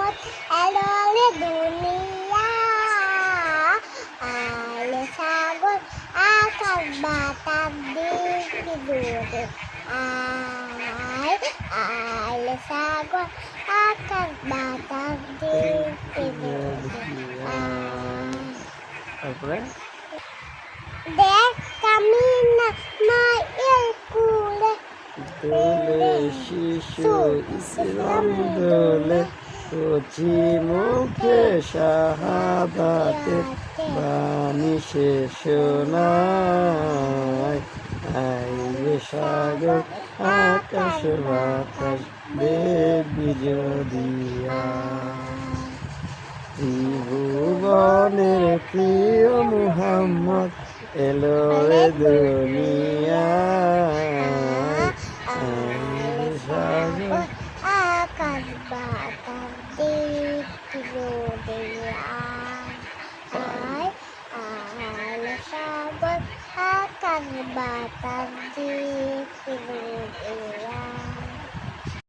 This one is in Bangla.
সাগর এলো রে দুনিয়া আলে সাগর আকাশ বাতাস দেখি দূরে আলে সাগর আকাশ বাতাস দেখি দূরে তারপরে দেখ কামিনা মায়ের কুলে দোলে শিশু ইসলাম দোলে কচি মুখে শাহাদাতে বাণী সে শোনায় আইলে সাগর আকাশ বাতাস দেখবি যদিয়া ত্রিভুবনের প্রিয় মুহাম্মদ এলো রে দুনিয়া আইলে সাগর আকাশ বাতাস দেখি দূরে আলে সাগর আকাশ বাতাস দেখি দূরে